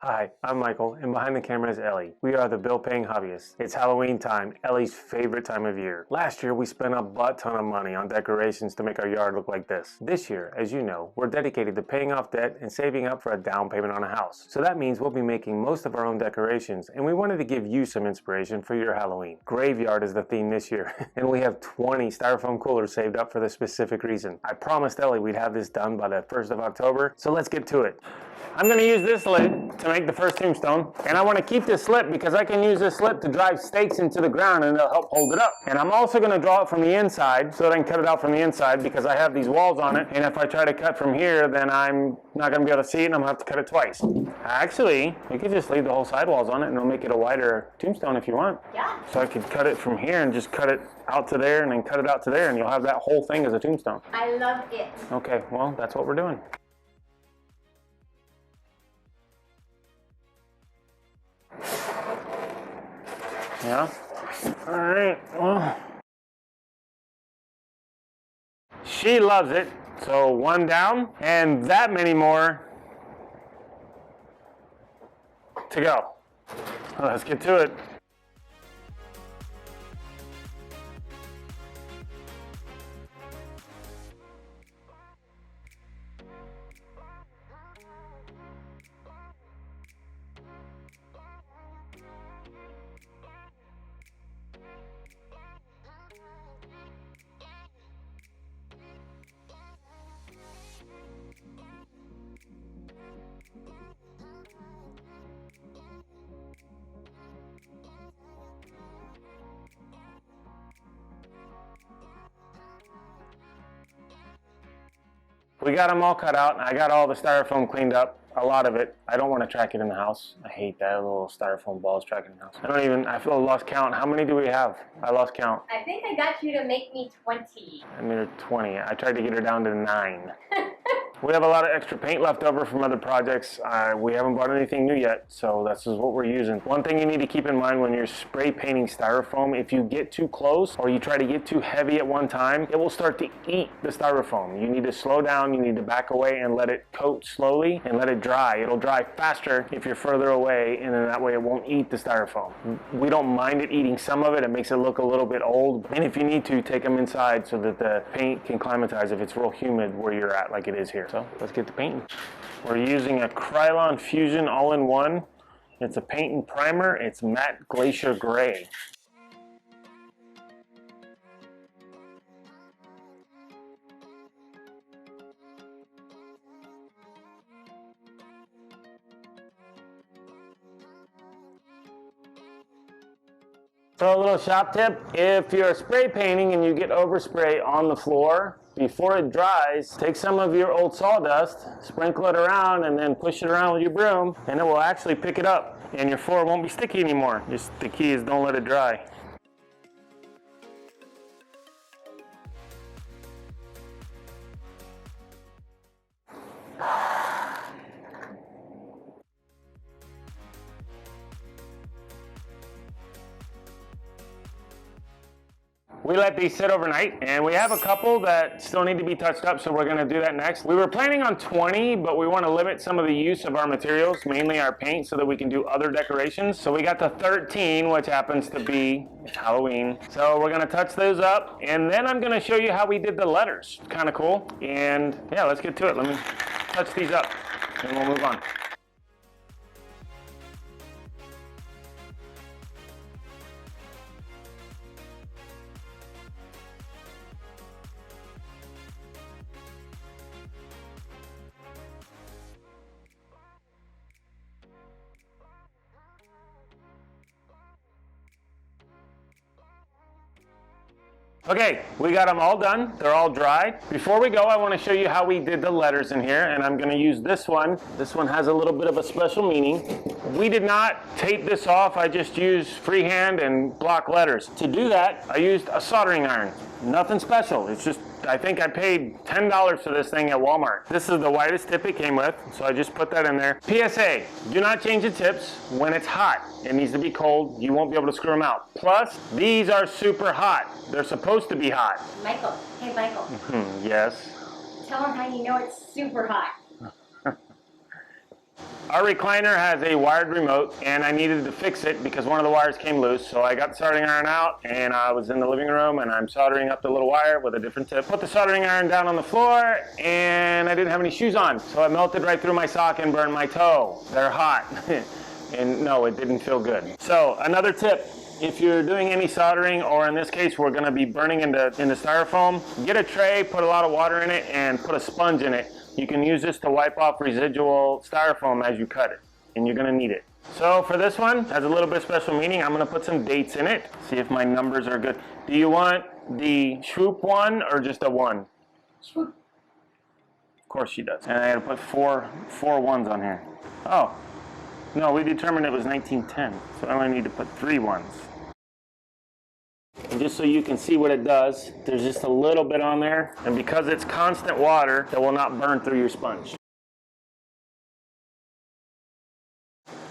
Hi, I'm Michael, and behind the camera is Ellie. We are the Bill Paying Hobbyists. It's Halloween time, Ellie's favorite time of year. Last year, we spent a butt ton of money on decorations to make our yard look like this. This year, as you know, we're dedicated to paying off debt and saving up for a down payment on a house. So that means we'll be making most of our own decorations, and we wanted to give you some inspiration for your Halloween. Graveyard is the theme this year, and we have 20 styrofoam coolers saved up for this specific reason. I promised Ellie we'd have this done by the 1st of October, so let's get to it. I'm going to use this lid to make the first tombstone, and I want to keep this slip because I can use this slip to drive stakes into the ground and it'll help hold it up. And I'm also going to draw it from the inside so that I can cut it out from the inside because I have these walls on it, and if I try to cut from here then I'm not going to be able to see it and I'm going to have to cut it twice. Actually, you could just leave the whole sidewalls on it and it'll make it a wider tombstone if you want. Yeah. So I could cut it from here and just cut it out to there and then cut it out to there and you'll have that whole thing as a tombstone. I love it. Okay, well that's what we're doing. Yeah. All right. Well, she loves it. So one down and that many more to go. Let's get to it. We got them all cut out. I got all the styrofoam cleaned up, a lot of it. I don't want to track it in the house. I hate that little styrofoam balls tracking in the house. I feel lost count. How many do we have? I lost count. I think I got you to make me 20. I made her 20. I tried to get her down to 9. We have a lot of extra paint left over from other projects. We haven't bought anything new yet, so this is what we're using. One thing you need to keep in mind when you're spray painting styrofoam, if you get too close or you try to get too heavy at one time, it will start to eat the styrofoam. You need to slow down, you need to back away and let it coat slowly and let it dry. It'll dry faster if you're further away, and then that way it won't eat the styrofoam. We don't mind it eating some of it. It makes it look a little bit old. And if you need to, take them inside so that the paint can climatize if it's real humid where you're at like it is here. So let's get to painting. We're using a Krylon Fusion all-in-one. It's a paint and primer. It's matte glacier gray. So a little shop tip, if you're spray painting and you get overspray on the floor, before it dries, take some of your old sawdust, sprinkle it around, and then push it around with your broom, and it will actually pick it up, and your floor won't be sticky anymore. Just the key is don't let it dry. We let these sit overnight, and we have a couple that still need to be touched up, so we're going to do that next. We were planning on 20, but we want to limit some of the use of our materials, mainly our paint, so that we can do other decorations. So we got the 13, which happens to be Halloween. So we're going to touch those up, and then I'm going to show you how we did the letters. Kind of cool. And yeah, let's get to it. Let me touch these up, and we'll move on. Okay, we got them all done. They're all dried. Before we go, I want to show you how we did the letters in here, and I'm going to use this one. This one has a little bit of a special meaning. We did not tape this off. I just used freehand and block letters. To do that, I used a soldering iron. Nothing special. It's just, I think I paid $10 for this thing at Walmart. This is the widest tip it came with, so I just put that in there. PSA, do not change the tips when it's hot. It needs to be cold. You won't be able to screw them out. Plus, these are super hot. They're supposed to be hot. Michael, hey Michael. Yes? Tell them how you know it's super hot. Our recliner has a wired remote, and I needed to fix it because one of the wires came loose. So I got the soldering iron out, and I was in the living room, and I'm soldering up the little wire with a different tip. Put the soldering iron down on the floor, and I didn't have any shoes on. So it melted right through my sock and burned my toe. They're hot. And no, it didn't feel good. So another tip. If you're doing any soldering, or in this case, we're gonna be burning into styrofoam, get a tray, put a lot of water in it, and put a sponge in it. You can use this to wipe off residual styrofoam as you cut it, and you're gonna need it. So for this one, has a little bit of special meaning. I'm gonna put some dates in it, see if my numbers are good. Do you want the swoop one or just a one? Swoop. Of course she does. And I had to put four ones on here. Oh, no, we determined it was 1910, so I only need to put 3 ones. And just so you can see what it does, there's just a little bit on there, and because it's constant water, it will not burn through your sponge.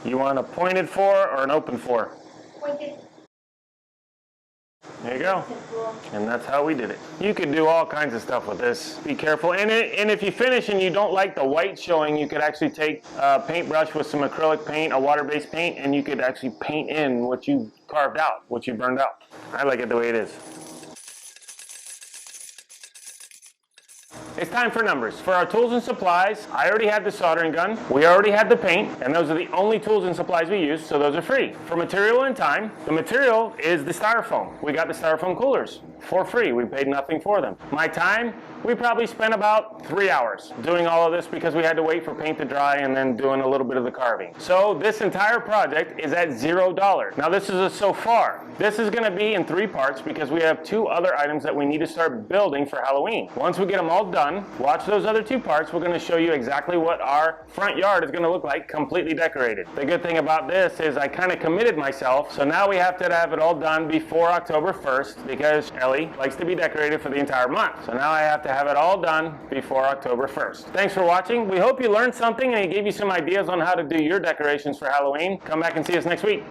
You want a pointed 4 or an open 4? Pointed. There you go. And that's how we did it. You could do all kinds of stuff with this. Be careful. And if you finish and you don't like the white showing, you could actually take a paintbrush with some acrylic paint, a water-based paint, and you could actually paint in what you carved out, what you burned out. I like it the way it is. It's time for numbers. For our tools and supplies, I already had the soldering gun, we already had the paint, and those are the only tools and supplies we use, so those are free. For material and time, the material is the styrofoam. We got the styrofoam coolers for free. We paid nothing for them. My time, we probably spent about 3 hours doing all of this because we had to wait for paint to dry and then doing a little bit of the carving. So this entire project is at $0. Now this is a so far. This is gonna be in 3 parts because we have 2 other items that we need to start building for Halloween. Once we get them all done, watch those other 2 parts. We're gonna show you exactly what our front yard is gonna look like completely decorated. The good thing about this is I kind of committed myself, so now we have to have it all done before October 1st because Ellie likes to be decorated for the entire month. So now I have to have it all done before October 1st. Thanks for watching. We hope you learned something and it gave you some ideas on how to do your decorations for Halloween. Come back and see us next week.